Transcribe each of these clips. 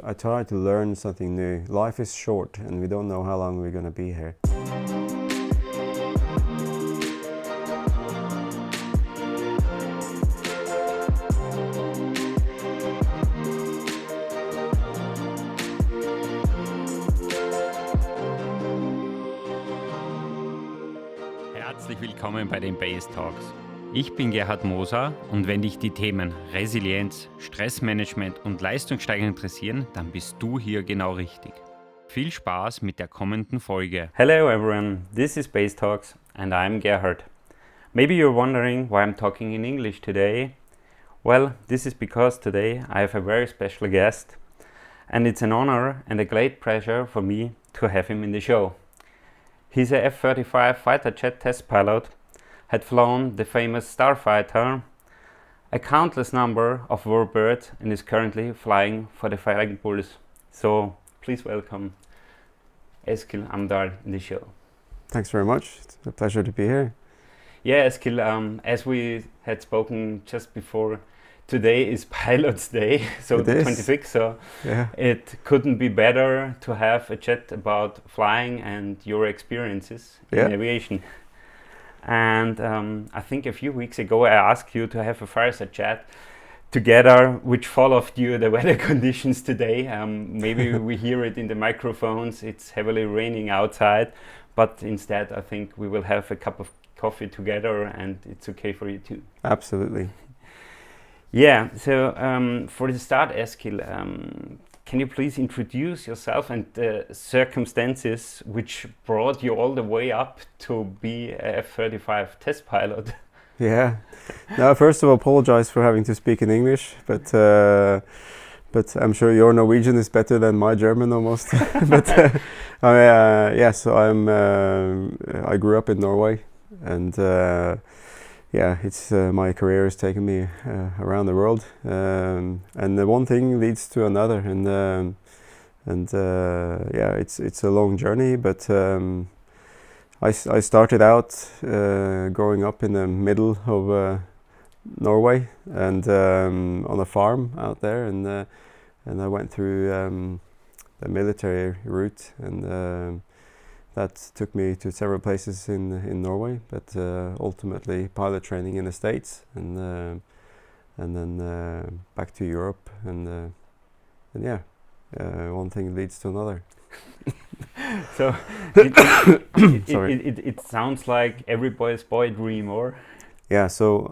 I try to learn something new. Life is short and we don't know how long we're going to be here. Herzlich willkommen bei den b.a.s.e Talks. Ich bin Gerhard Moser und wenn dich die Themen Resilienz, Stressmanagement und Leistungssteigerung interessieren, dann bist du hier genau richtig. Viel Spaß mit der kommenden Folge. Hello everyone, this is b.a.s.e Talks and I'm Gerhard. Maybe you're wondering why I'm talking in English today. Well, this is because today I have a very special guest and it's an honor and a great pleasure for me to have him in the show. He's a F-35 fighter jet test pilot, had flown the famous Starfighter, a countless number of warbirds, and is currently flying for the Fighting Bulls. So please welcome Eskil Amdal in the show. Thanks very much. It's a pleasure to be here. Yeah, Eskil, as we had spoken just before, today is Pilot's Day, so the 26th, so yeah. It couldn't be better to have a chat about flying and your experiences in aviation. And I think a few weeks ago I asked you to have a fireside chat together, which followed you the weather conditions today. Maybe we hear it in the microphones, it's heavily raining outside, but instead I think we will have a cup of coffee together and it's okay for you too. Absolutely. Yeah, so for the start, Eskil, can you please introduce yourself and the circumstances which brought you all the way up to be a F-35 test pilot? Yeah. Now, first of all, apologize for having to speak in English, but I'm sure your Norwegian is better than my German almost. But so I grew up in Norway, and it's my career has taken me around the world, and the one thing leads to another, it's a long journey. But I started out growing up in the middle of Norway and on a farm out there, and I went through the military route, and that took me to several places in Norway, but ultimately pilot training in the States, and then back to Europe, and one thing leads to another. So it sounds like every boy's boy dream, or? Yeah, so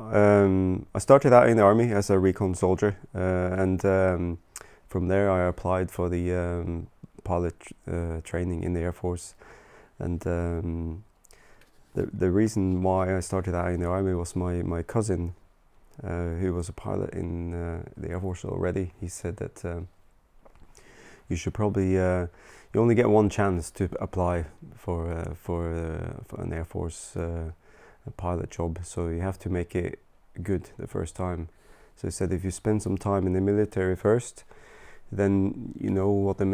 I started out in the army as a recon soldier, and from there I applied for the pilot training in the Air Force. And the reason why I started out in the army was my cousin, who was a pilot in the Air Force already. He said that you should probably you only get one chance to apply for an Air Force a pilot job, so you have to make it good the first time. So he said if you spend some time in the military first, then you know what the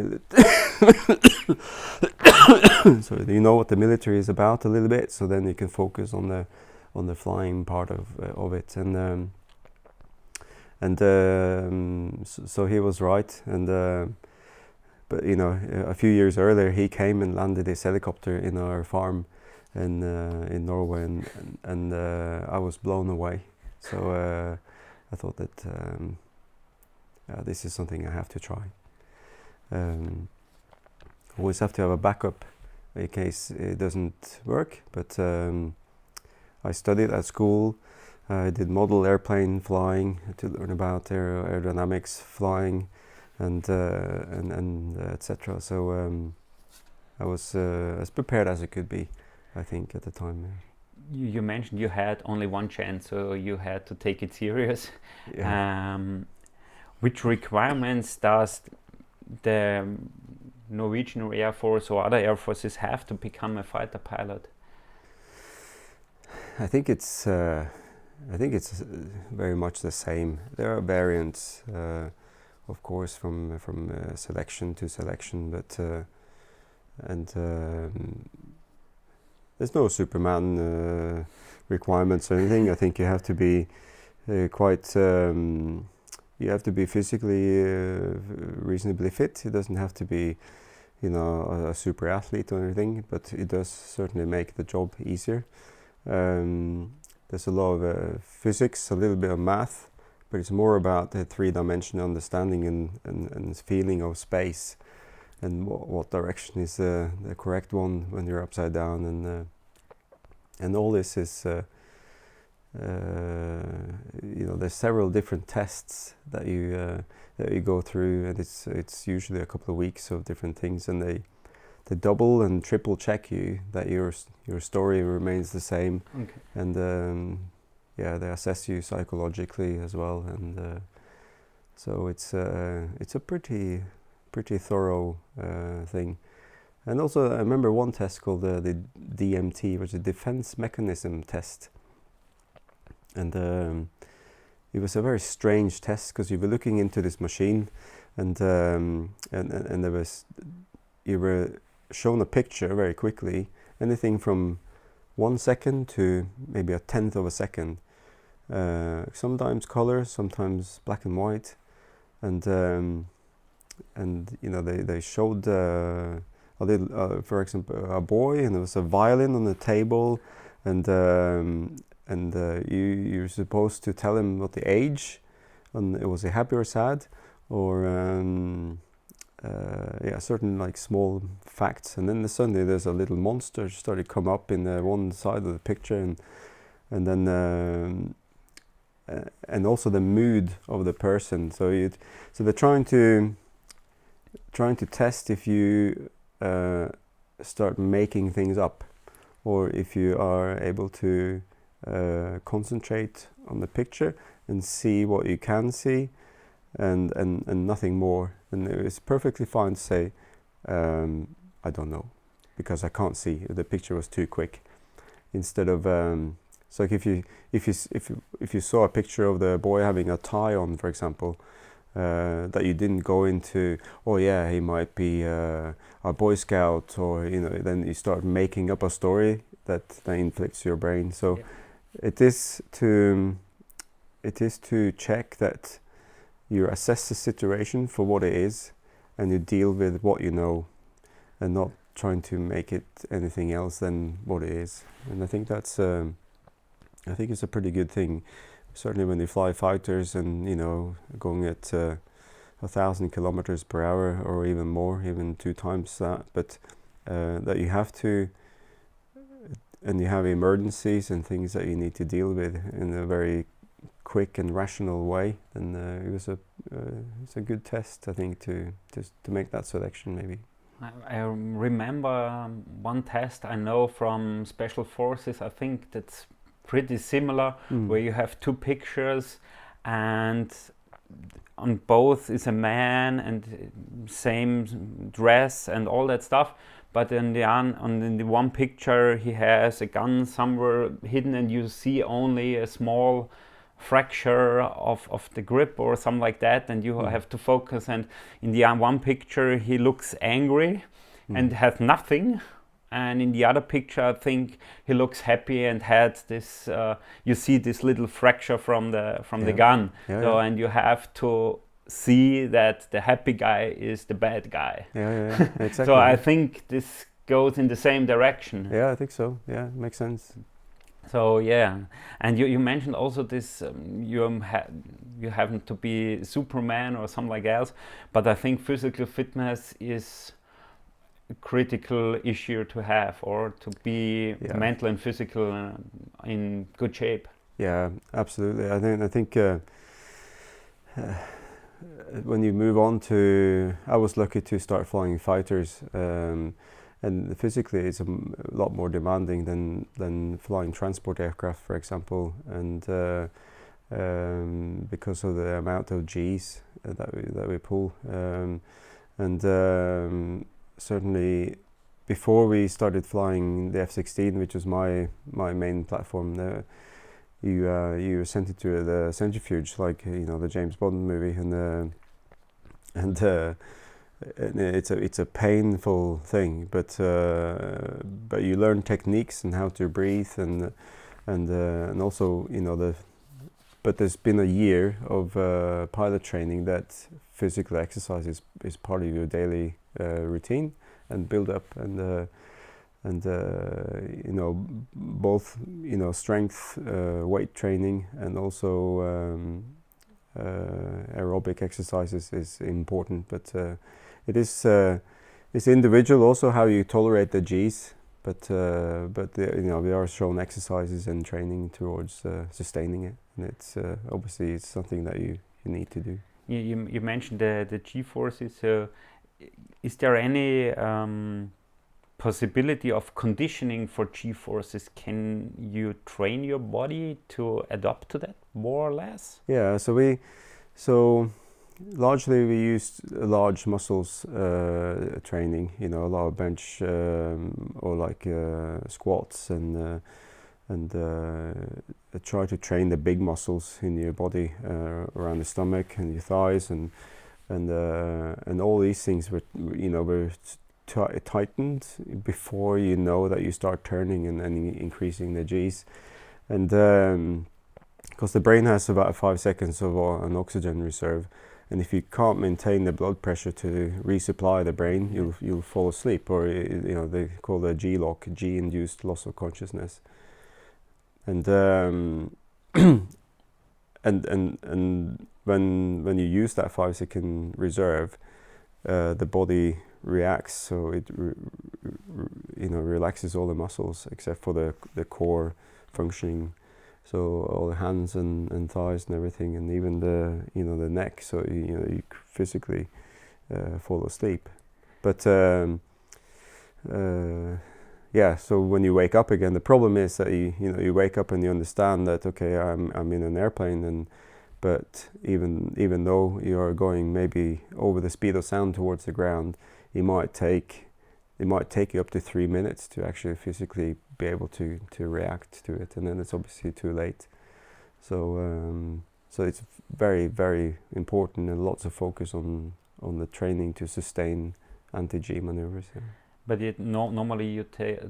military is about a little bit. So then you can focus on the flying part of it, so he was right. And but a few years earlier he came and landed his helicopter in our farm in Norway, and I was blown away. So I thought that this is something I have to try. Always have to have a backup in case it doesn't work, but I studied at school. I did model airplane flying to learn about aerodynamics, flying, and etc. So I was as prepared as I could be, I think, at the time. You mentioned you had only one chance, so you had to take it serious. Yeah. Which requirements does the Norwegian Air Force or other air forces have to become a fighter pilot? I think it's very much the same. There are variants, of course, from selection to selection, but there's no Superman requirements or anything. I think you have to be quite you have to be physically reasonably fit. It doesn't have to be, you know, a super athlete or anything, but it does certainly make the job easier. There's a lot of physics, a little bit of math, but it's more about the three-dimensional understanding and feeling of space, and what direction is the correct one when you're upside down, and all this is, you know, there's several different tests that you go through, and it's usually a couple of weeks of different things, and they double and triple check you that your story remains the same. Okay. And yeah, they assess you psychologically as well, and so it's a pretty thorough thing. And also I remember one test called the DMT, which is a defense mechanism test, and it was a very strange test because you were looking into this machine, and there was, you were shown a picture very quickly, anything from 1 second to maybe a tenth of a second, sometimes color, sometimes black and white, and you know, they showed a little, for example, a boy, and there was a violin on the table, and you're supposed to tell him what the age, and was he happy or sad, or yeah, certain like small facts. And then suddenly there's a little monster started come up in one side of the picture, and then and also the mood of the person. So they're trying to test if you start making things up, or if you are able to concentrate on the picture and see what you can see, and nothing more. And it's perfectly fine to say, I don't know, because I can't see. The picture was too quick. Instead of so like if you saw a picture of the boy having a tie on, for example, that you didn't go into, oh yeah, he might be a Boy Scout, or you know, then you start making up a story that inflicts your brain. So yeah. It is to check that you assess the situation for what it is, and you deal with what you know, and not trying to make it anything else than what it is. And I think that's I think it's a pretty good thing, certainly when you fly fighters and, you know, going at 1,000 kilometers per hour or even more, even 2 times that, but that you have to, and you have emergencies and things that you need to deal with in a very quick and rational way. And it's a good test, I think, to make that selection maybe. I remember one test I know from Special Forces. I think that's pretty similar, where you have 2 pictures, and on both is a man and same dress and all that stuff. But in the one picture, he has a gun somewhere hidden, and you see only a small fracture of the grip or something like that, and you have to focus. And in the one picture, he looks angry and has nothing. And in the other picture, I think he looks happy and had this. You see this little fracture from the gun. And you have to see that the happy guy is the bad guy. Exactly. So I think this goes in the same direction. Yeah, I think so. Yeah, makes sense. So yeah, and you mentioned also this. You happen to be Superman or something like else, but I think physical fitness is critical issue to have, or to be mental and physical in good shape. Yeah, absolutely. I think when you move on to, I was lucky to start flying fighters, and physically it's a lot more demanding than flying transport aircraft, for example, and because of the amount of G's that we pull, and certainly before we started flying the F-16, which was my main platform, you sent it to the centrifuge, like, you know, the James Bond movie, and it's a painful thing, but you learn techniques and how to breathe, and also, you know, but there's been a year of pilot training that physical exercise is part of your daily routine and build up, and you know, both, you know, strength, weight training, and also aerobic exercises is important, but it is it's individual also how you tolerate the G's, but you know, we are shown exercises and training towards sustaining it, and it's obviously it's something that you need to do. You mentioned the G-forces. So is there any possibility of conditioning for G-forces? Can you train your body to adapt to that more or less? Yeah, so largely we used large muscles training, you know, a lot of bench or like squats, and try to train the big muscles in your body around the stomach and your thighs, and all these things were, you know, were tightened before you know that you start turning and increasing the G's, and because the brain has about 5 seconds of an oxygen reserve, and if you can't maintain the blood pressure to resupply the brain, you'll fall asleep, or you know, they call it G-lock, G-induced loss of consciousness, and and when you use that 5 second reserve, the body reacts, so it you know, relaxes all the muscles except for the core functioning, so all the hands and thighs and everything, and even the, you know, the neck, so you know, you physically fall asleep, but yeah, so when you wake up again, the problem is that you know, you wake up and you understand that, okay, I'm in an airplane, but even though you are going maybe over the speed of sound towards the ground, it might take you up to 3 minutes to actually physically be able to react to it, and then it's obviously too late. So so it's very, very important, and lots of focus on the training to sustain anti-G maneuvers. Yeah. But normally you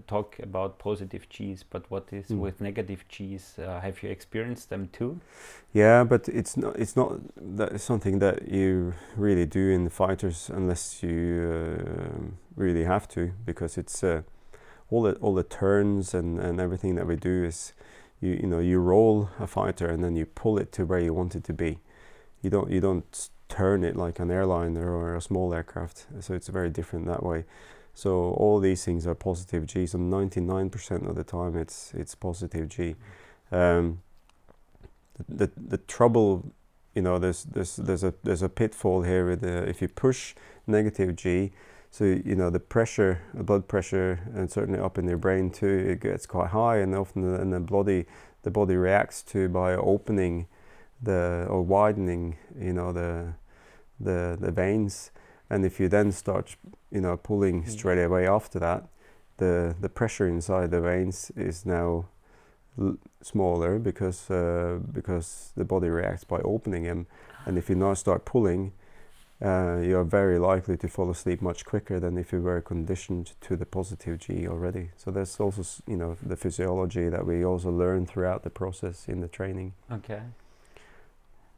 talk about positive G's, but what is with negative G's? Have you experienced them too? Yeah, but it's not that something that you really do in the fighters unless you really have to, because it's all the turns and everything that we do is you know, you roll a fighter and then you pull it to where you want it to be. You don't turn it like an airliner or a small aircraft, so it's very different that way. So all these things are positive G. So 99% of the time it's positive G. The trouble, you know, there's a pitfall here with if you push negative G, so you know, the pressure, the blood pressure, and certainly up in your brain too, it gets quite high, and often the body reacts to by opening or widening, you know, the veins. And if you then start, you know, pulling straight away after that, the pressure inside the veins is now smaller because the body reacts by opening them. And if you now start pulling, you are very likely to fall asleep much quicker than if you were conditioned to the positive G already. So there's also, you know, the physiology that we also learn throughout the process in the training. Okay.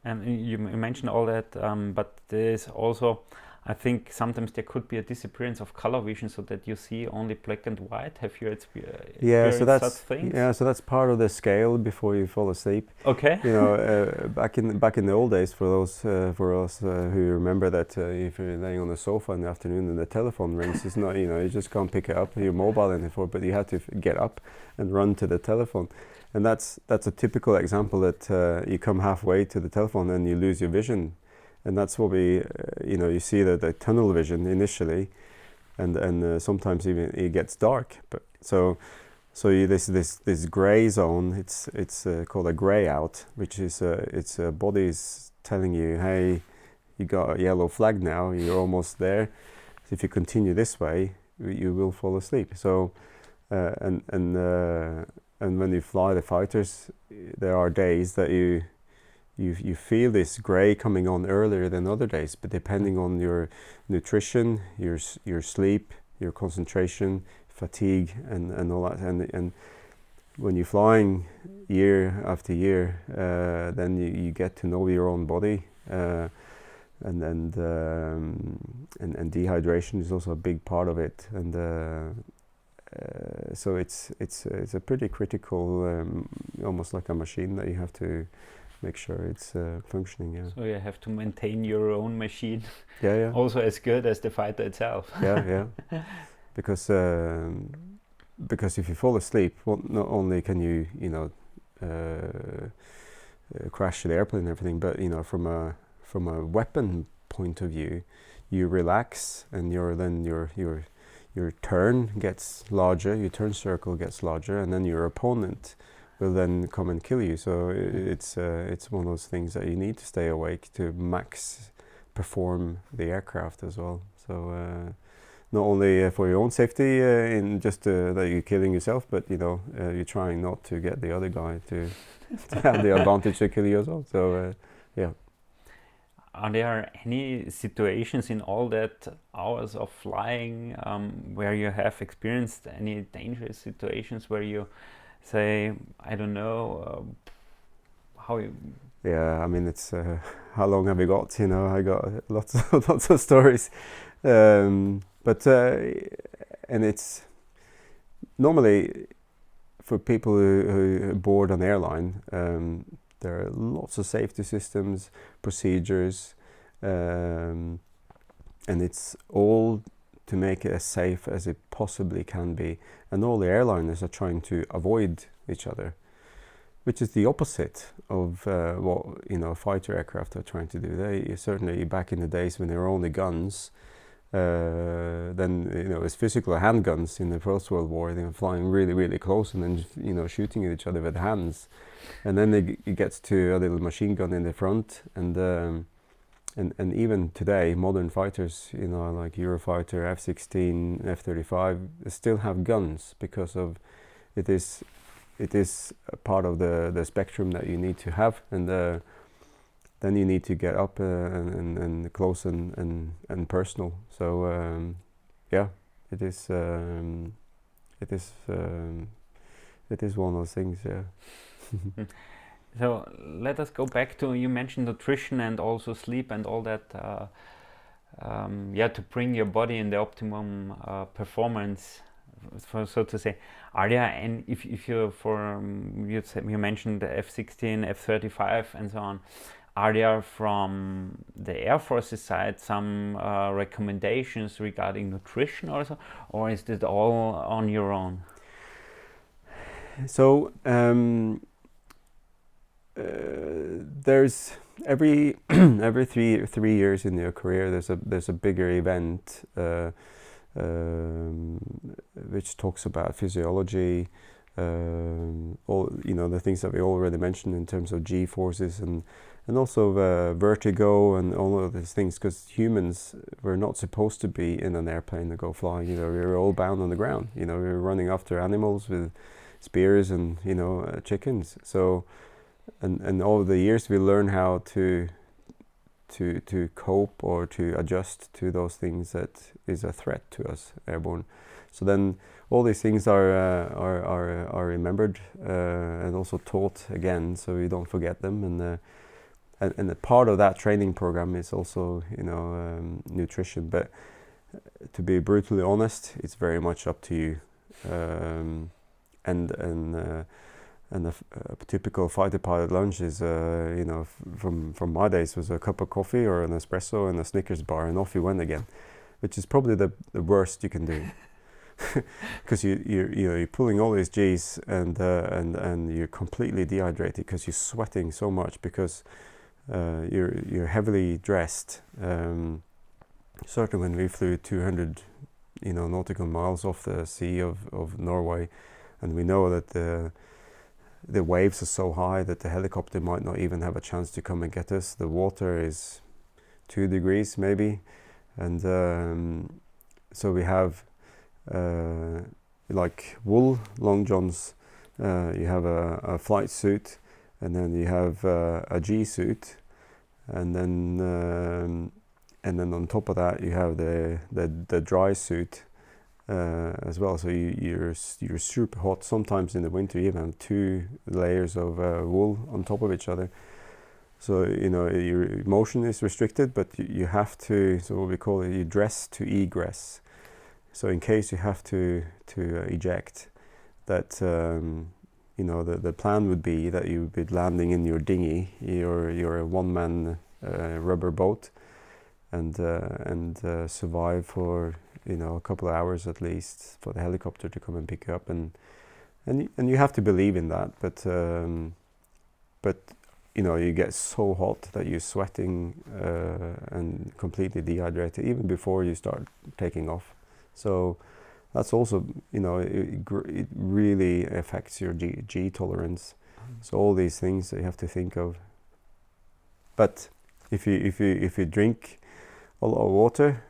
And you mentioned all that, but there's also, I think sometimes there could be a disappearance of color vision, so that you see only black and white. Have you experienced such things? Yeah, so that's part of the scale before you fall asleep. Okay. You know, back in the old days, for us who remember that, if you're laying on the sofa in the afternoon and the telephone rings, it's not, you know, you just can't pick it up. You're mobile anymore, but you had to get up and run to the telephone. And that's a typical example that you come halfway to the telephone and you lose your vision. And that's what we, you know, you see the tunnel vision initially, and sometimes even it gets dark. But so this gray zone, it's called a gray out, which is it's body's telling you, hey, you got a yellow flag now, you're almost there. So if you continue this way, you will fall asleep. So and when you fly the fighters, there are days that you feel this gray coming on earlier than other days, but depending on your nutrition, your sleep, your concentration, fatigue, and all that, and when you're flying year after year, then you get to know your own body, and dehydration is also a big part of it, and so it's a pretty critical, almost like a machine that you have to make sure it's functioning. Yeah. So you have to maintain your own machine. Yeah, yeah. Also as good as the fighter itself. Yeah, yeah. Because if you fall asleep, well, not only can you crash the airplane and everything, but from a weapon point of view, you relax, and your turn gets larger, your turn circle gets larger, and then your opponent will then come and kill you. So it's one of those things that you need to stay awake to max perform the aircraft as well. So not only for your own safety, in just that you're killing yourself, but you're trying not to get the other guy to have the advantage to kill you as well. So yeah. Are there any situations in all that hours of flying where you have experienced any dangerous situations where you say, I don't know, how you... Yeah, I mean, it's how long have we got? I got lots of stories, but and it's normally for people who board an airline. There are lots of safety systems, procedures, and it's all to make it as safe as it possibly can be. And all the airliners are trying to avoid each other, which is the opposite of what fighter aircraft are trying to do. They certainly, back in the days when there were only guns, then it's physical handguns in the First World War. They were flying really, really close and then shooting at each other with hands. And then it gets to a little machine gun in the front, and even today, modern fighters, like Eurofighter, F-16, F-35, still have guns because of it is a part of the spectrum that you need to have, and then you need to get up and close and personal. So yeah, it is one of those things. Yeah. So let us go back to, you mentioned nutrition and also sleep and all that, to bring your body in the optimum performance, so to say. Are there, and if you you mentioned the F-16, F-35 and so on, are there from the Air Force's side some recommendations regarding nutrition also, or is it all on your own? So there's every 3 years in your career there's a bigger event which talks about physiology, all the things that we already mentioned in terms of Gforces and also vertigo and all of these things, because humans were not supposed to be in an airplane to go flying. We were all bound on the ground. We were running after animals with spears and chickens. So and over the years we learn how to cope or to adjust to those things that is a threat to us airborne. So then all these things are remembered and also taught again, so we don't forget them. And a part of that training program is also nutrition. But to be brutally honest, it's very much up to you. And a typical fighter pilot lunch is, from my days, was a cup of coffee or an espresso and a Snickers bar, and off you went again, which is probably the worst you can do, because you're pulling all these G's and you're completely dehydrated because you're sweating so much because you're heavily dressed. Certainly when we flew 200 nautical miles off the sea of Norway, and we know that the waves are so high that the helicopter might not even have a chance to come and get us. The water is 2 degrees maybe, and so we have like wool long johns, you have a flight suit, and then you have a G suit, and then on top of that you have the dry suit, as well. So you're super hot. Sometimes in the winter you even have 2 layers of wool on top of each other. So your motion is restricted, but you have to. So what we call it, you dress to egress. So in case you have to eject, that the plan would be that you would be landing in your dinghy. You're a one-man rubber boat, and survive for a couple of hours at least for the helicopter to come and pick you up, and you have to believe in that. But you get so hot that you're sweating and completely dehydrated even before you start taking off. So that's also, it really affects your G tolerance. So all these things that you have to think of. But if you drink a lot of water,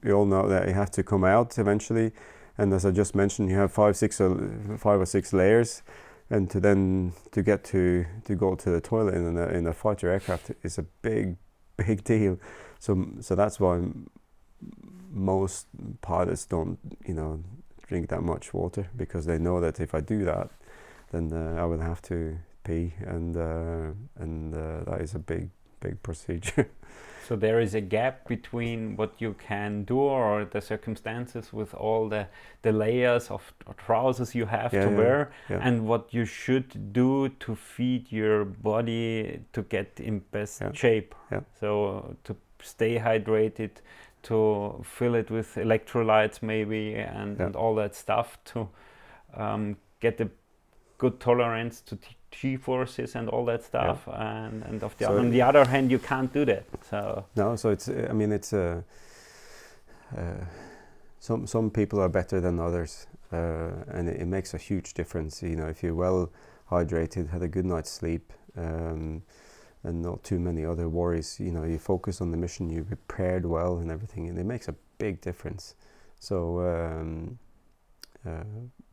you all know that you have to come out eventually. And as I just mentioned, you have 5 or 6 layers. And to go to the toilet in a fighter aircraft is a big deal. So that's why most pilots don't drink that much water, because they know that if I do that, then I will have to pee, and that is a big procedure. So there is a gap between what you can do or the circumstances with all the layers of trousers you have to wear, and what you should do to feed your body to get in best shape. So to stay hydrated, to fill it with electrolytes maybe, and all that stuff to get a good tolerance to Gforces and all that stuff, and on the other hand, you can't do that. So no, so it's some people are better than others, and it makes a huge difference. If you're well hydrated, had a good night's sleep, and not too many other worries. You focus on the mission, you prepared well and everything, and it makes a big difference. So.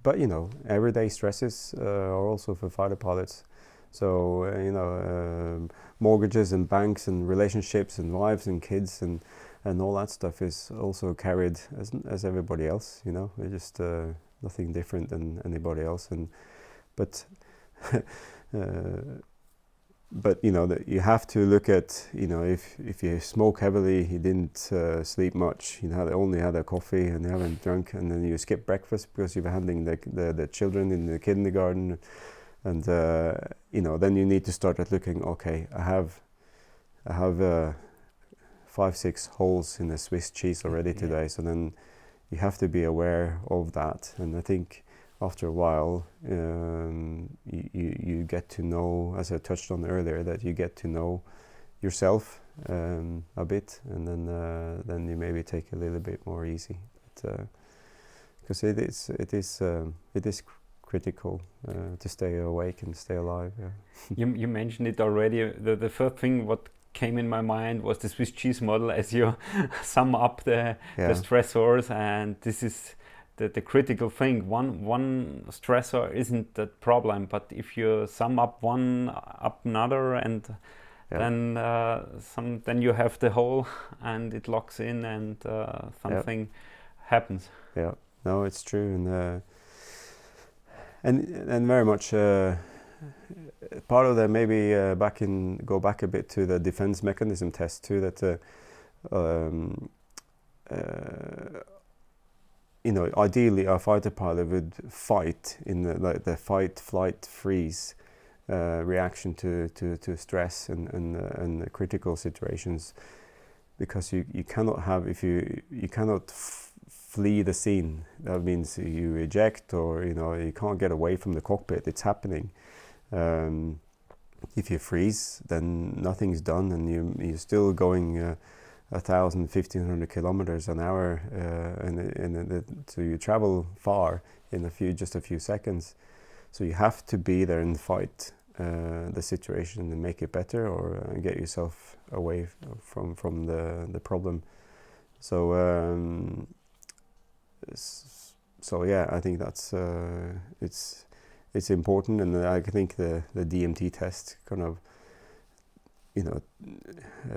But everyday stresses are also for fighter pilots. So mortgages and banks and relationships and wives and kids and all that stuff is also carried as everybody else. They're just nothing different than anybody else. But that you have to look at, if you smoke heavily, you didn't sleep much, only had a coffee and you haven't drunk, and then you skip breakfast because you're handling the children in the kindergarten, and then you need to start at looking, okay, I have 5-6 holes in the Swiss cheese already today. So then you have to be aware of that, and I think after a while, you get to know, as I touched on earlier, that you get to know yourself a bit, and then you maybe take a little bit more easy, because it is critical to stay awake and stay alive. You mentioned it already. The first thing what came in my mind was the Swiss cheese model, as you sum up the stressors, and this is the critical thing. One stressor isn't the problem, but if you sum up one up another, and then you have the whole, and it locks in, and something happens. Yeah, no, it's true, and very much part of that, maybe go back a bit to the defense mechanism test too, that ideally a fighter pilot would fight in the fight, flight, freeze reaction to stress and critical situations, because you cannot have, if you cannot flee the scene. That means you eject, or you can't get away from the cockpit. It's happening. If you freeze, then nothing's done, and you're still going 1,000, 1,500 kilometers an hour, so you travel far in just a few seconds. So you have to be there and fight the situation and make it better, or get yourself away from the problem. So yeah, I think that's it's important, and I think the DMT test kind of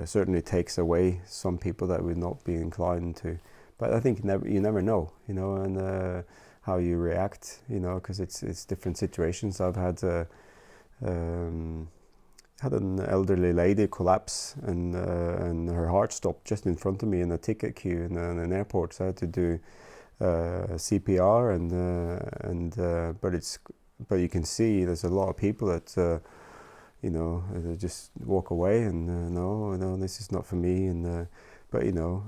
certainly takes away some people that would not be inclined to but I think you never know, you know, and how you react, you know, because it's different situations. I've had an elderly lady collapse, and her heart stopped just in front of me in a ticket queue in an airport. So I had to do CPR, but you can see there's a lot of people that you know, they just walk away and no, this is not for me. And but you know,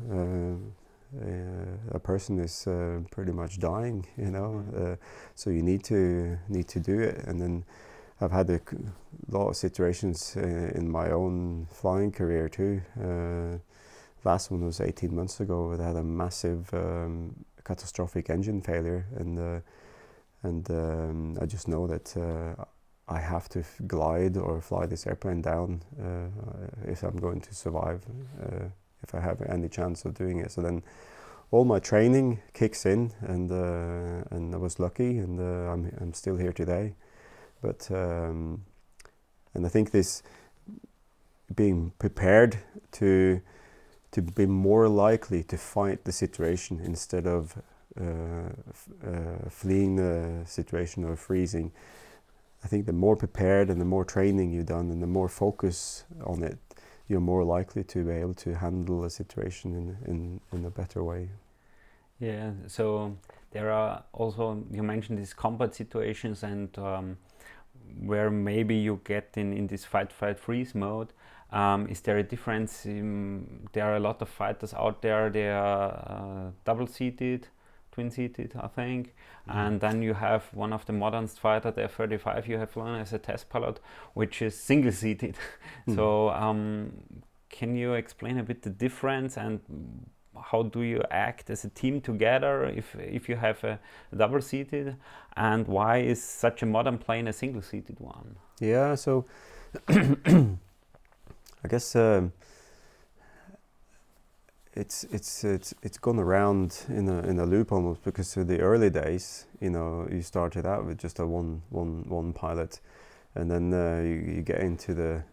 a person is pretty much dying, you know, so you need to do it. And then I've had a lot of situations in my own flying career too. Last one was 18 months ago. It had a massive catastrophic engine failure, and I just know that I have to glide or fly this airplane down if I'm going to survive, if I have any chance of doing it. So then all my training kicks in, and I was lucky, and I'm still here today. But and I think this being prepared to be more likely to fight the situation instead of fleeing the situation or freezing. I think the more prepared and the more training you've done and the more focus on it, you're more likely to be able to handle a situation in a better way. Yeah, so there are also, you mentioned these combat situations, and where maybe you get in this fight, flight, freeze mode. Is there a difference? There are a lot of fighters out there, they are double-seated, twin-seated, I think. And then you have one of the modernest fighter, the F-35, you have flown as a test pilot, which is single-seated. So can you explain a bit the difference, and how do you act as a team together if you have a double-seated, and why is such a modern plane a single-seated one? Yeah, so I guess it's gone around in a loop almost, because in the early days, you know, you started out with just a one pilot, and then you get into the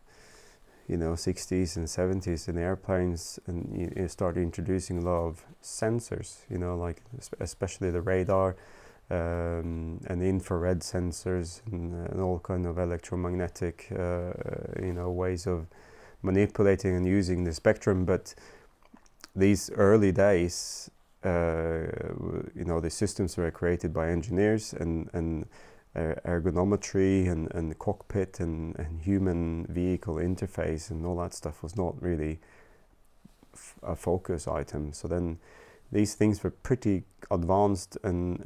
60s and 70s in airplanes, and you start introducing a lot of sensors, you know, like especially the radar and infrared sensors, and all kind of electromagnetic ways of manipulating and using the spectrum. But these early days, the systems were created by engineers, and ergonometry and cockpit and human vehicle interface and all that stuff was not really a focus item. So then these things were pretty advanced and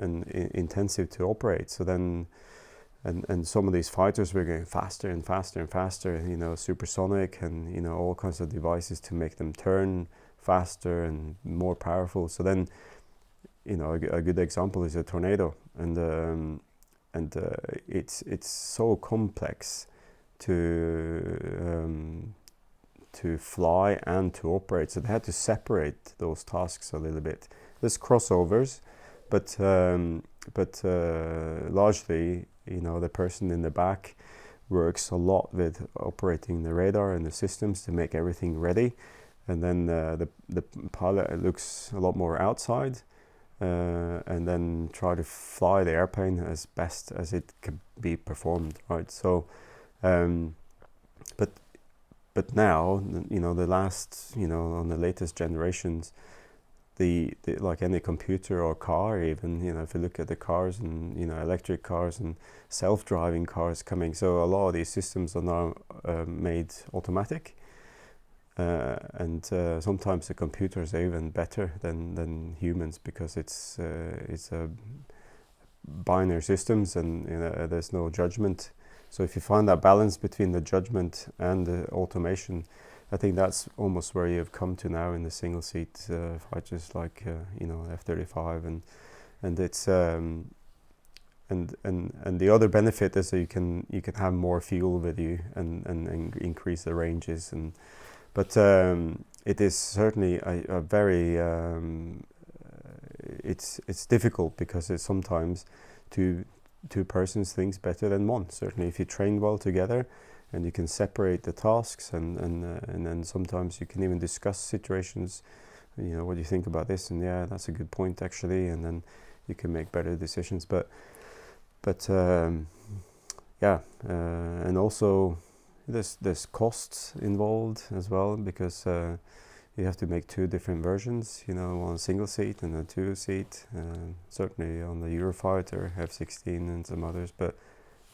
intensive to operate. So then and some of these fighters were getting faster and faster and faster, you know, supersonic, and you know, all kinds of devices to make them turn faster and more powerful. So then, you know, a good example is a tornado, and it's so complex to fly and to operate. So they had to separate those tasks a little bit. There's crossovers, but largely, you know, the person in the back works a lot with operating the radar and the systems to make everything ready, and then the pilot looks a lot more outside, and then try to fly the airplane as best as it can be performed, right? So but now, you know, the last, you know, on the latest generations, the like any computer or car, even, you know, if you look at the cars and, you know, electric cars and self-driving cars coming, so a lot of these systems are now made automatic, and sometimes the computers are even better than humans, because it's a binary systems, and you know, there's no judgment. So if you find that balance between the judgment and the automation, I think that's almost where you've come to now in the single seat fighters, like you know, F-35, and it's and the other benefit is that you can have more fuel with you and increase the ranges, but it is certainly a very it's difficult, because it's sometimes two persons thinks better than one. Certainly, if you train well together, and you can separate the tasks, and then sometimes you can even discuss situations what do you think about this? And yeah, that's a good point actually, and then you can make better decisions. But and also there's costs involved as well, because you have to make two different versions, one single seat and a two seat, certainly on the Eurofighter, F-16 and some others, but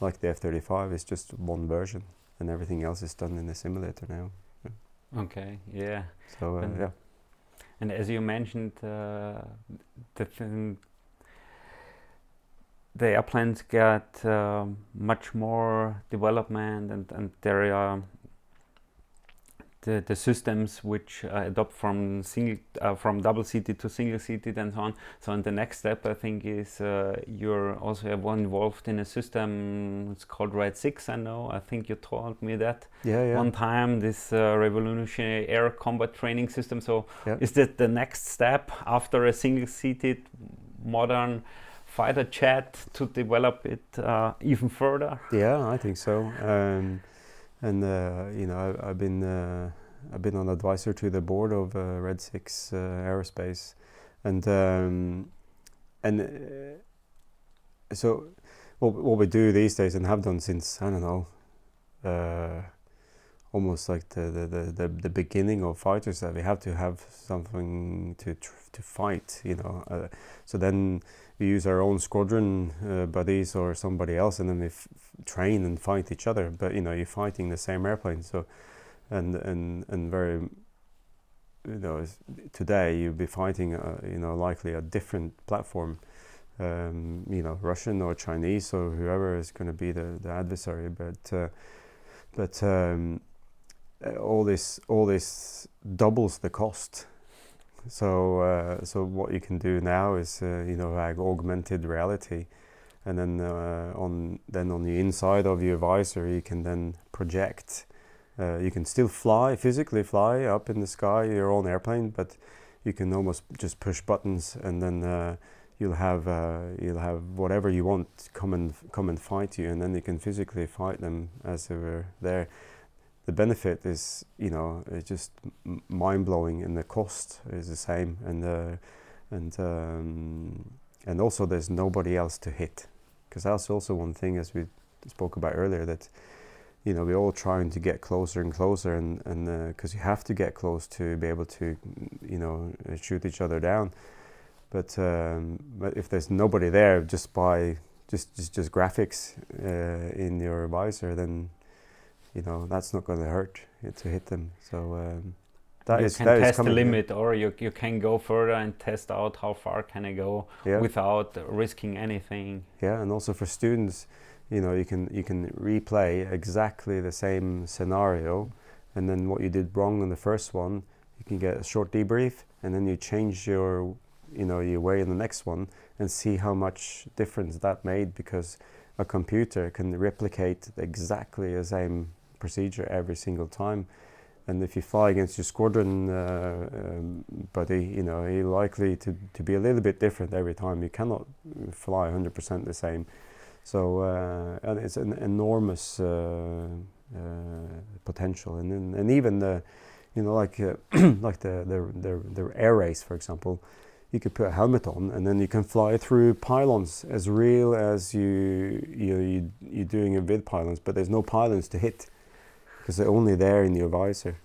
like the F-35 is just one version and everything else is done in the simulator now. Okay, yeah. So yeah. And as you mentioned, the airplanes get much more development, and there are the systems which adopt from double seated to single seated and so on. So, and the next step, I think, is you're also involved in a system. It's called Red 6. I think you told me that one time. This revolutionary air combat training system. So, is that the next step after a single seated modern fighter jet to develop it even further? Yeah, I think so. I've been an advisor to the board of Red 6 Aerospace, so what we do these days and have done since, I don't know, almost like the beginning of fighters, that we have to have something to fight, so then we use our own squadron buddies or somebody else, and then we train and fight each other. But you're fighting the same airplane, so and very, today you'll be fighting likely a different platform, Russian or Chinese or whoever is going to be the adversary, but all this doubles the cost. So what you can do now is like augmented reality, and then on the inside of your visor you can then project. You can still physically fly up in the sky, your own airplane, but you can almost just push buttons, and then you'll have whatever you want come and fight you, and then you can physically fight them as they were there. The benefit is, it's just mind-blowing, and the cost is the same, and also there's nobody else to hit, because that's also one thing, as we spoke about earlier, that we're all trying to get closer and closer, and because you have to get close to be able to shoot each other down, but if there's nobody there, just by just graphics in your visor, then that's not going to hurt to hit them. So you can test the limit, or you can go further and test out how far can I go without risking anything. Yeah, and also for students, you can replay exactly the same scenario, and then what you did wrong in the first one, you can get a short debrief, and then you change your way in the next one, and see how much difference that made, because a computer can replicate exactly the same procedure every single time. And if you fly against your squadron buddy, you're likely to be a little bit different every time. You cannot fly 100% the same. So and it's an enormous potential, and even the like the air race, for example, you could put a helmet on, and then you can fly through pylons as real as you're doing it with pylons, but there's no pylons to hit, because they're only there in your visor.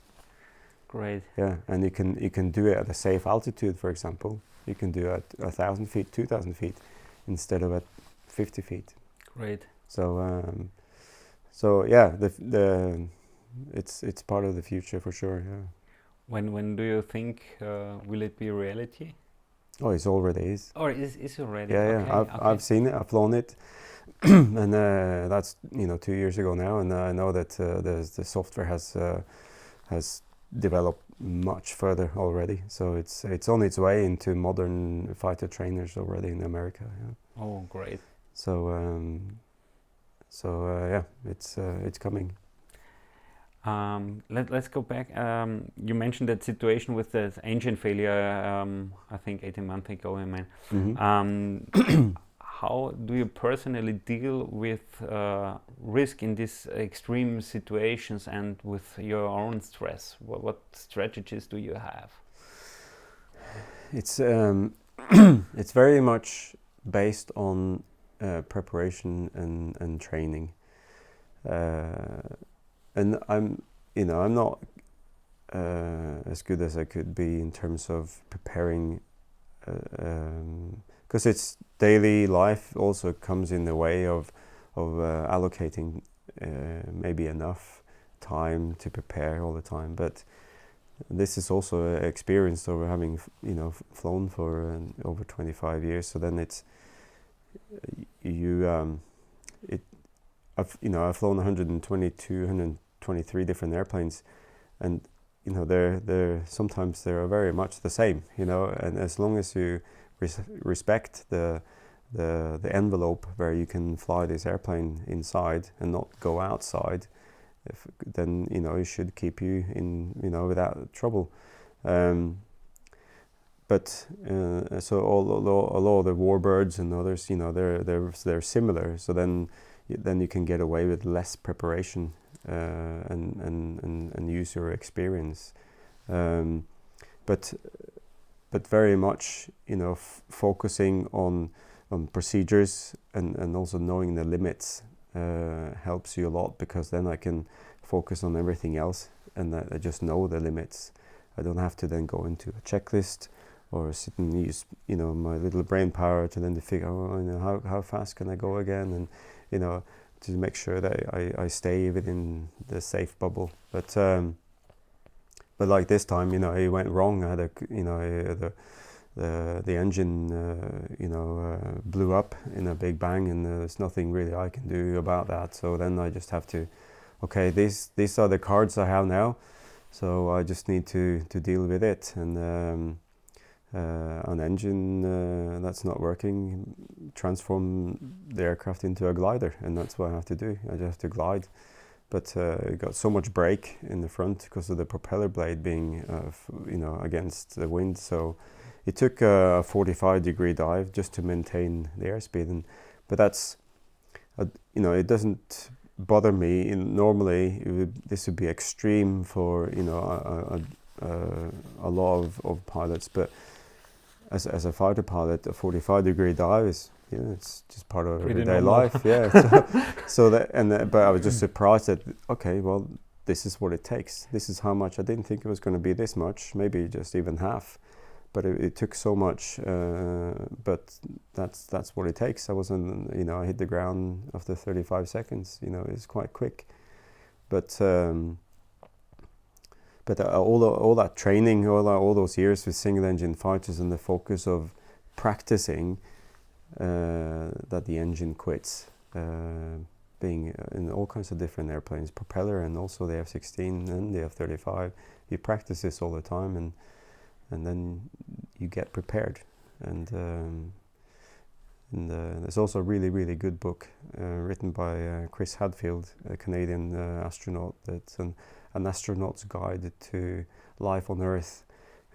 Great. Yeah, and you can do it at a safe altitude, for example. You can do it at 1,000 feet, 2,000 feet, instead of at 50 feet. Great. So yeah, it's part of the future for sure. Yeah. When do you think will it be reality? Oh, it already is. Or is already? Yeah, okay, yeah. I've seen it. I've flown it, and that's 2 years ago now. And I know that the software has developed much further already. So it's on its way into modern fighter trainers already in America. Yeah. Oh, great. So yeah, it's coming. Let's go back. You mentioned that situation with the engine failure, I think 18 months ago. How do you personally deal with risk in these extreme situations and with your own stress? What strategies do you have? It's it's very much based on preparation and training, and I'm not as good as I could be in terms of preparing, because it's daily life also comes in the way of allocating maybe enough time to prepare all the time. But this is also an experience over having flown for over 25 years. So then it's I've flown 122, 123 different airplanes, and they're sometimes they're very much the same, and as long as you respect the envelope where you can fly this airplane inside and not go outside, then it should keep you in without trouble. But so a lot of the warbirds and others, they're similar. So then you can get away with less preparation and use your experience. But very much focusing on procedures and also knowing the limits helps you a lot, because then I can focus on everything else and I just know the limits. I don't have to then go into a checklist or sit and use my little brain power to then to figure out how fast can I go again, and to make sure that I stay within the safe bubble. But like this time, it went wrong. I had the engine blew up in a big bang, and there's nothing really I can do about that. So then I just have to, okay, these are the cards I have now, so I just need to deal with it. And an engine that's not working, transform the aircraft into a glider, and that's what I have to do. I just have to glide. But it got so much brake in the front because of the propeller blade being against the wind, so it took a 45-degree dive just to maintain the airspeed. But that's it doesn't bother me. Normally this would be extreme for a lot of pilots, but as a fighter pilot, a 45-degree dive is it's just part of everyday life. Yeah. But I was just surprised that, okay, well, this is what it takes. This is how much. I didn't think it was going to be this much, maybe just even half. But it took so much. But that's what it takes. I wasn't, I hit the ground after 35 seconds. It's quite quick. But all that training, all those years with single engine fighters, and the focus of practicing that the engine quits, being in all kinds of different airplanes, propeller and also the F-16 and the F-35. You practice this all the time, and then you get prepared. And there's also a really, really good book written by Chris Hadfield, a Canadian astronaut. That's an astronaut's guide to life on Earth,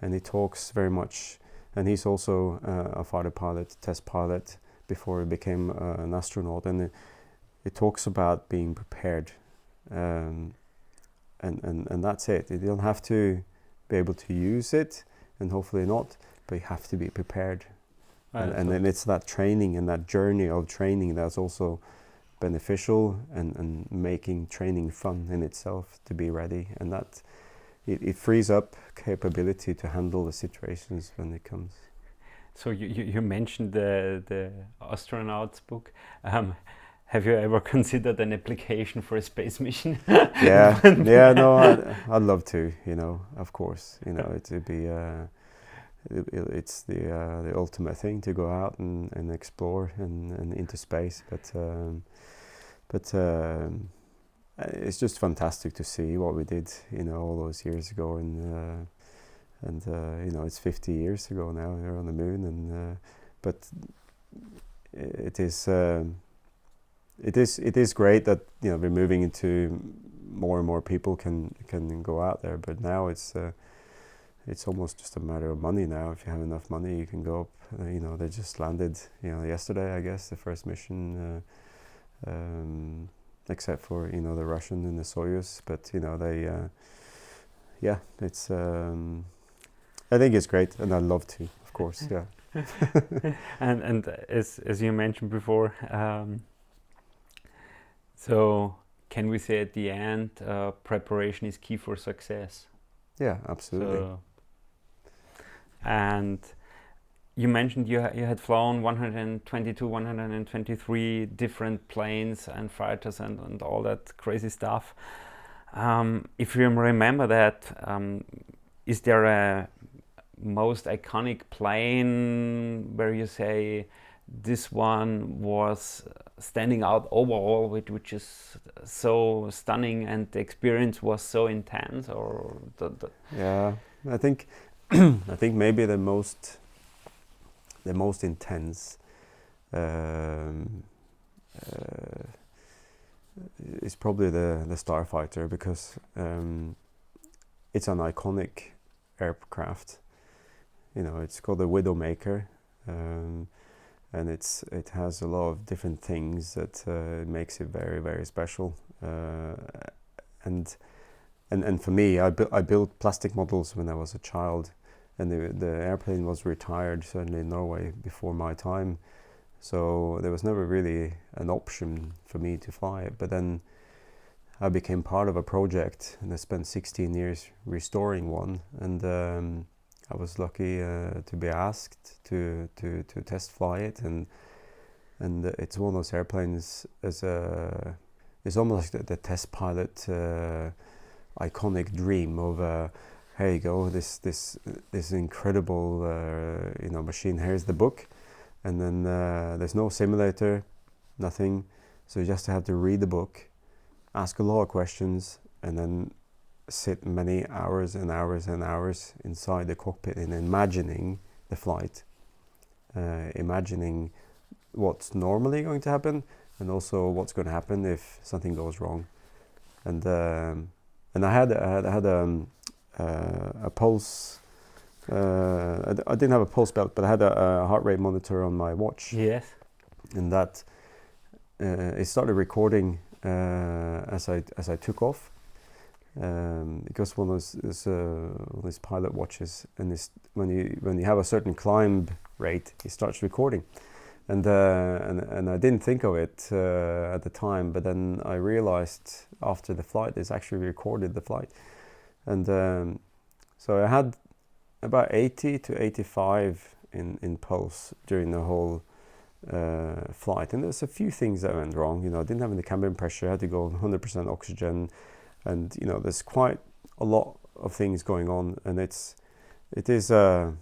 and he talks very much. And he's also a fighter pilot, test pilot, before he became an astronaut. And it talks about being prepared, and that's it. You don't have to be able to use it, and hopefully not, but you have to be prepared. And then it's that training and that journey of training that's also beneficial, and making training fun in itself to be ready. And that it frees up capability to handle the situations when it comes. So you mentioned the astronaut's book. Have you ever considered an application for a space mission? No, I'd love to. Of course. It'd be it's the ultimate thing to go out and explore and into space. But it's just fantastic to see what we did, all those years ago, and it's 50 years ago now. We're on the moon, and but it is great that we're moving into more and more people can go out there. But now it's almost just a matter of money now. If you have enough money, you can go up. They just landed yesterday, I guess, the first mission. Except for the Russian and the Soyuz, but they it's I think it's great, and I'd love to, of course. Yeah. And as you mentioned before, so can we say at the end, preparation is key for success? Yeah, absolutely. So, and you mentioned you had flown 122, 123 different planes and fighters and all that crazy stuff. If you remember that, is there a most iconic plane where you say this one was standing out overall, which is so stunning and the experience was so intense? Or Yeah, I think I think maybe the most intense is probably the Starfighter, because it's an iconic aircraft. You know, it's called the Widowmaker, and it has a lot of different things that makes it very, very special. And for me, I built plastic models when I was a child, and the airplane was retired, certainly in Norway, before my time. So there was never really an option for me to fly it. But then I became part of a project, and I spent 16 years restoring one. And I was lucky to be asked to test fly it, and it's one of those airplanes it's almost like the test pilot iconic dream of here you go, this incredible machine. Here's the book, and then there's no simulator, nothing. So you just have to read the book, ask a lot of questions, and then sit many hours and hours and hours inside the cockpit and imagining the flight, imagining what's normally going to happen, and also what's going to happen if something goes wrong. And I had a pulse. I didn't have a pulse belt, but I had a heart rate monitor on my watch. Yes. And that it started recording as I took off. Because one of these pilot watches, and when you have a certain climb rate, it starts recording, and I didn't think of it at the time, but then I realized after the flight it's actually recorded the flight, and so I had about 80 to 85 in pulse during the whole flight, and there's a few things that went wrong. You know, I didn't have any cabin pressure. I had to go on 100% oxygen. And you know, there's quite a lot of things going on, and it's a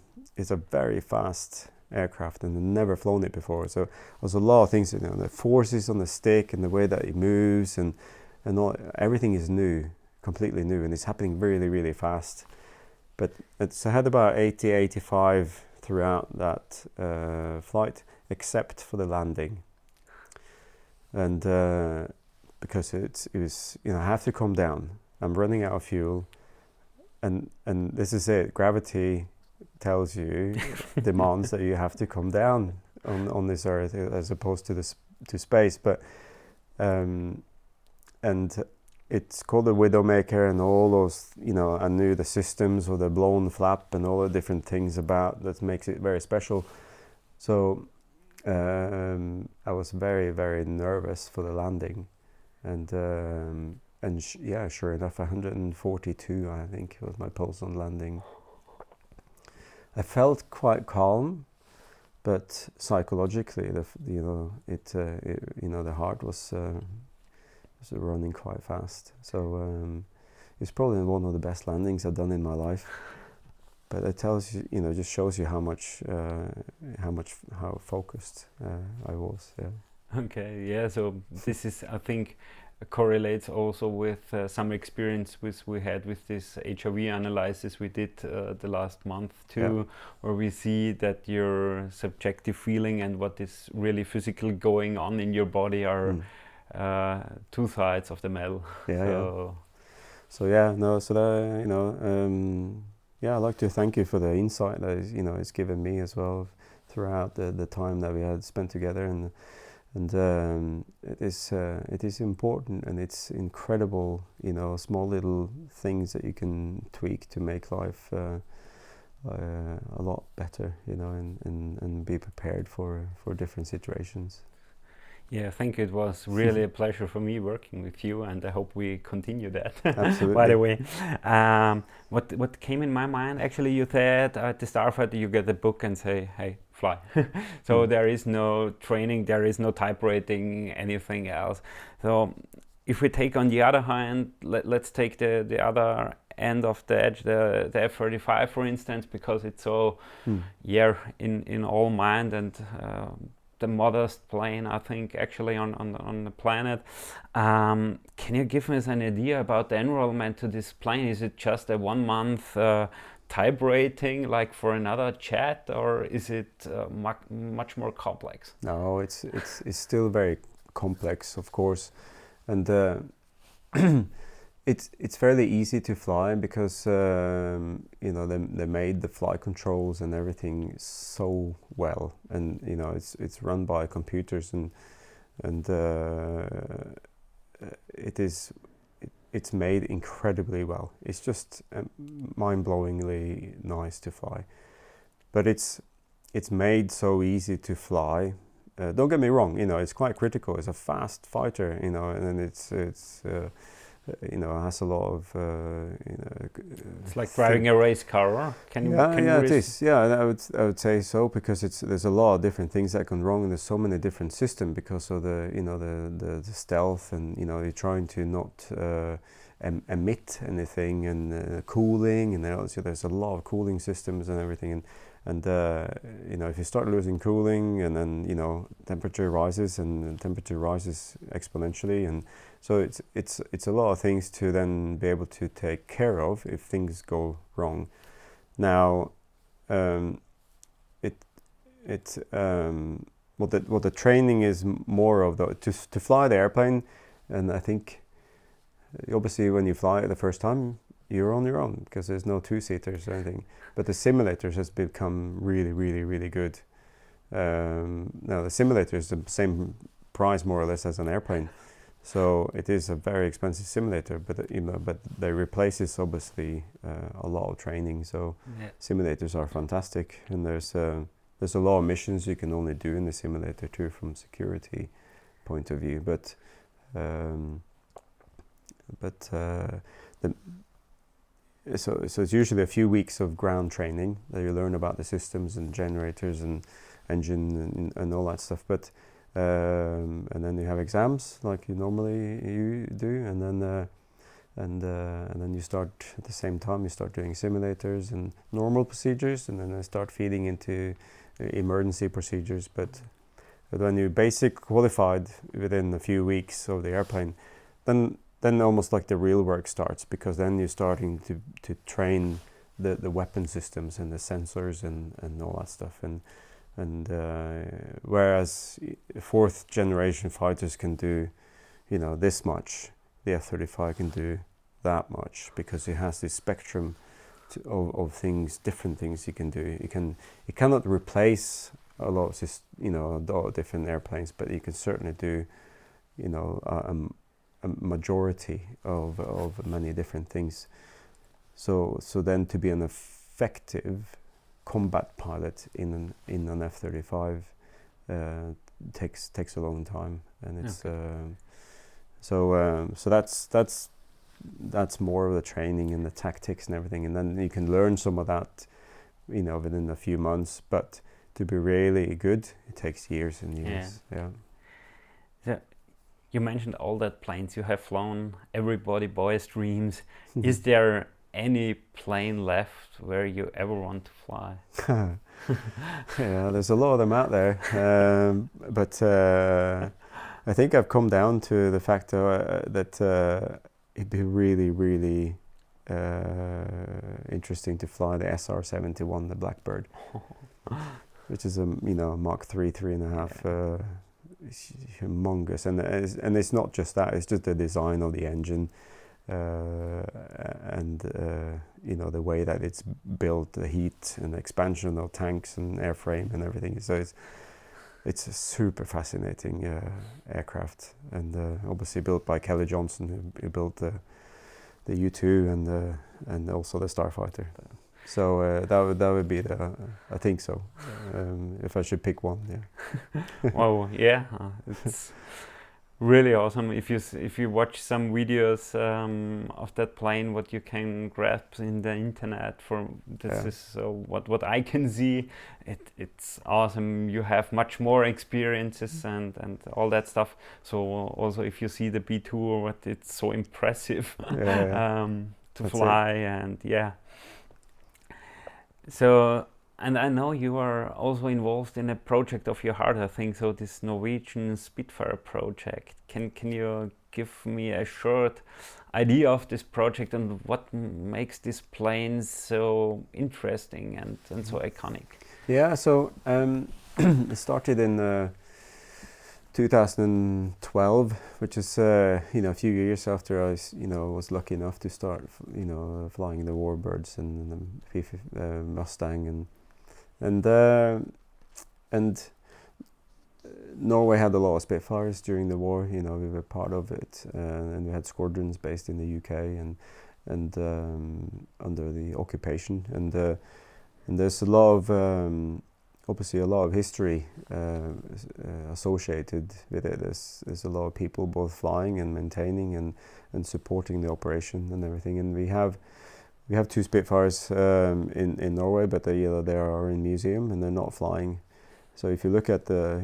very fast aircraft, and I've never flown it before. So there's a lot of things, you know, the forces on the stick and the way that it moves, and everything is new, completely new, and it's happening really, really fast. But I had about 80, 85 throughout that flight, except for the landing, and because it was, you know, I have to come down. I'm running out of fuel, and this is it. Gravity tells you, demands that you have to come down on this Earth as opposed to space. But and it's called the Widowmaker, and all those, you know, I knew the systems or the blown flap and all the different things about that makes it very special. So I was very, very nervous for the landing. And yeah, sure enough, 142, I think, was my pulse on landing. I felt quite calm, but psychologically, the heart was running quite fast. So it's probably one of the best landings I've done in my life. But it tells you, you know, just shows you how focused I was. Yeah. Okay, yeah, so this is, I think, correlates also with some experience we had with this HRV analysis we did the last month too, where we see that your subjective feeling and what is really physically going on in your body are two sides of the medal. So yeah, no, so that, you know, yeah, I'd like to thank you for the insight that is, you know, it's given me as well throughout the time that we had spent together, and it is important, and it's incredible, you know, small little things that you can tweak to make life a lot better, you know, and be prepared for different situations. Yeah, I think it was really a pleasure for me working with you, and I hope we continue that. Absolutely. By the way, what came in my mind, actually, you said at the Starfighter you get a book and say, hey, fly. So there is no training, there is no type rating, anything else. So if we take on the other hand, let's take the other end of the edge, the F-35, for instance, because it's so in all mind, and the modest plane, I think, actually on the planet. Can you give us an idea about the enrollment to this plane? Is it just a 1 month type rating like for another jet, or is it much more complex? No, it's still very complex, of course, and it's fairly easy to fly because you know, they made the flight controls and everything so well, and you know, it's run by computers, and it's made incredibly well. It's just mind-blowingly nice to fly, but it's made so easy to fly. Don't get me wrong, you know, it's quite critical. It's a fast fighter, you know, and it's you know, has a lot of you know, it's like driving a race car. Can you it is. Yeah, I would say so, because there's a lot of different things that go wrong, and there's so many different systems because of the, you know, the stealth, and you know, you're trying to not emit anything, and cooling, and also there's a lot of cooling systems and everything, and you know, if you start losing cooling, and then, you know, temperature rises, and temperature rises exponentially, and so it's a lot of things to then be able to take care of if things go wrong. Now, what the training is more of to fly the airplane, and I think obviously when you fly it the first time, you're on your own because there's no two-seaters or anything. But the simulators has become really, really, really good. Now the simulator is the same price more or less as an airplane, so it is a very expensive simulator. But you know, but they replaces obviously a lot of training. So simulators are fantastic, and there's a lot of missions you can only do in the simulator too, from security point of view. So it's usually a few weeks of ground training that you learn about the systems and generators and engine and all that stuff. But and then you have exams like you normally do, and then you start at the same time. You start doing simulators and normal procedures, and then I start feeding into emergency procedures. But when you basic qualified within a few weeks of the airplane, then almost like the real work starts, because then you're starting to train the weapon systems and the sensors and all that stuff. And whereas fourth generation fighters can do, you know, this much, the F-35 can do that much, because it has this spectrum of things, different things you can do. It cannot replace a lot of you know, a lot of different airplanes, but you can certainly do, you know, a majority of many different things. So then to be an effective combat pilot in an F-35 takes a long time, and it's so that's more of the training and the tactics and everything, and then you can learn some of that, you know, within a few months. But to be really good, it takes years and years. So you mentioned all that planes you have flown, everybody boys dreams. Is there any plane left where you ever want to fly? Yeah, there's a lot of them out there, but I think I've come down to the fact that it'd be really, really interesting to fly the SR-71, the Blackbird, which is a, you know, Mach 3.5. Humongous, and it's not just that, it's just the design of the engine, and you know, the way that it's built, the heat and the expansion of tanks and airframe and everything. So it's a super fascinating aircraft, and obviously built by Kelly Johnson, who built the U-2 and also the Starfighter. So that would be the I think so. If I should pick one, yeah. Wow, yeah, it's really awesome. If you watch some videos of that plane, what you can grasp in the internet, for this is so what I can see. It's awesome. You have much more experiences and all that stuff. So also if you see the B2 or what, it's so impressive to That's fly and yeah. So, and I know you are also involved in a project of your heart, I think, so this Norwegian Spitfire project. Can you give me a short idea of this project and what makes this plane so interesting and so iconic? Yeah, so it started in 2012, which is a few years after I was lucky enough to start flying the warbirds and the Mustang and Norway had a lot of Spitfires during the war. We were part of it, and we had squadrons based in the UK and under the occupation, and there's a lot of obviously a lot of history associated with it. There's a lot of people both flying and maintaining and supporting the operation and everything. And we have two Spitfires in Norway, but they are in museum and they're not flying. So if you look at the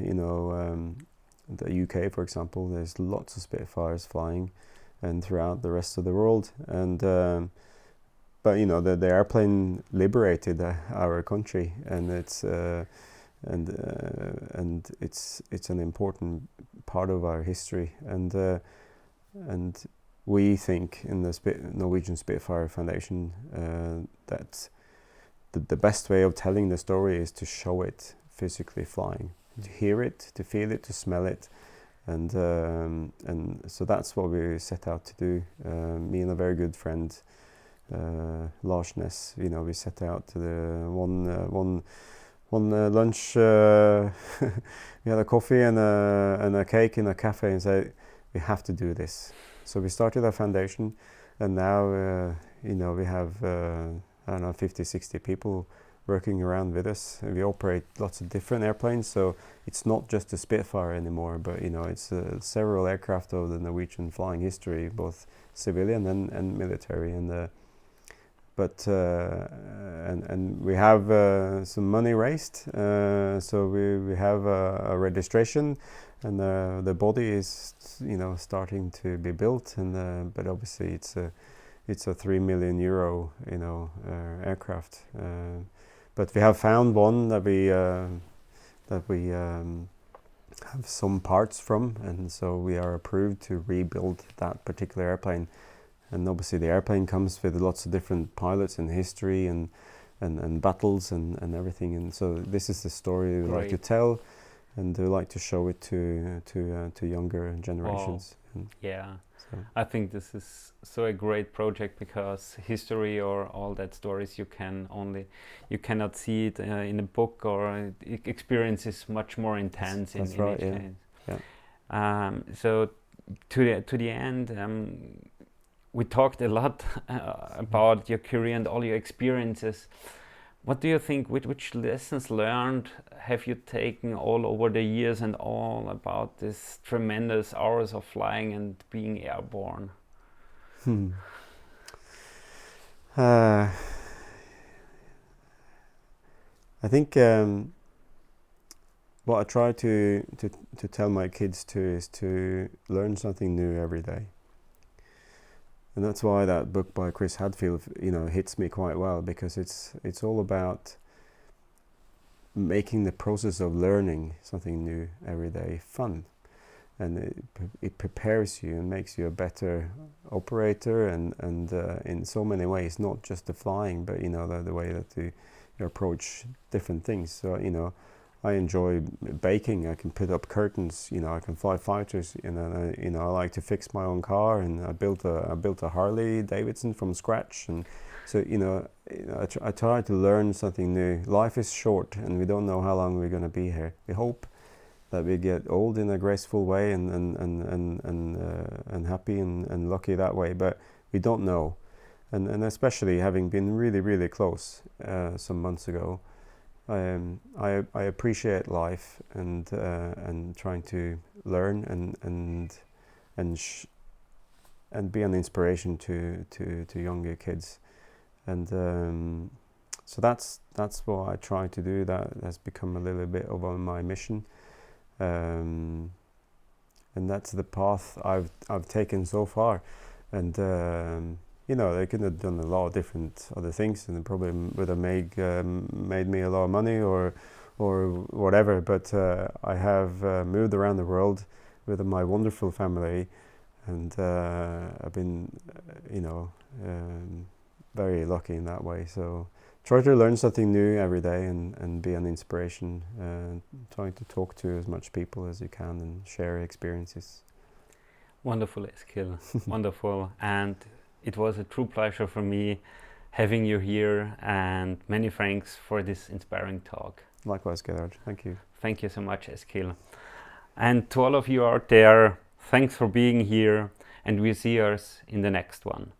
UK, for example, there's lots of Spitfires flying, and throughout the rest of the world. And but the airplane liberated our country, and it's an important part of our history. And we think in the Norwegian Spitfire Foundation that the best way of telling the story is to show it physically flying, to hear it, to feel it, to smell it, and so that's what we set out to do. Me and a very good friend, Lars Ness, we set out to the one lunch. We had a coffee and a cake in a cafe and said we have to do this. So we started our foundation, and now we have I don't know, 50, 60 people working around with us. And we operate lots of different airplanes, so it's not just a Spitfire anymore, but it's several aircraft of the Norwegian flying history, both civilian and military. And we have some money raised, so we have a registration, and the body is starting to be built, and but obviously it's a 3 million euro aircraft, but we have found one that we have some parts from, and so we are approved to rebuild that particular airplane. And obviously the airplane comes with lots of different pilots and history and battles and everything. And so this is the story we like to tell, and we like to show it to younger generations. Yeah, so I think this is so a great project, because history or all that stories you cannot see it in a book, or experience is much more intense in each case. Yeah. So to the end. We talked a lot about your career and all your experiences. What do you think, which lessons learned have you taken all over the years and all about this tremendous hours of flying and being airborne? I think what I try to tell my kids is to learn something new every day. And that's why that book by Chris Hadfield, hits me quite well, because it's all about making the process of learning something new every day fun, and it prepares you and makes you a better operator, and in so many ways, not just the flying, but the way that you approach different things. So I enjoy baking. I can put up curtains. I can fly fighters. I like to fix my own car, and I built a Harley Davidson from scratch. And so I try to learn something new. Life is short, and we don't know how long we're going to be here. We hope that we get old in a graceful way and happy and lucky that way, but we don't know. and especially having been really, really close some months ago, I appreciate life and trying to learn and be an inspiration to younger kids, and so that's what I try to do. That has become a little bit of my mission, and that's the path I've taken so far. And you know, they could have done a lot of different other things, and it probably would have made me a lot of money or whatever. But I have moved around the world with my wonderful family, and I've been, you know, very lucky in that way. So try to learn something new every day and be an inspiration, trying to talk to as much people as you can and share experiences. Wonderful, Eskil. Wonderful. And it was a true pleasure for me having you here, and many thanks for this inspiring talk. Likewise, Gerhard. Thank you. Thank you so much, Eskil. And to all of you out there, thanks for being here, and we'll see us in the next one.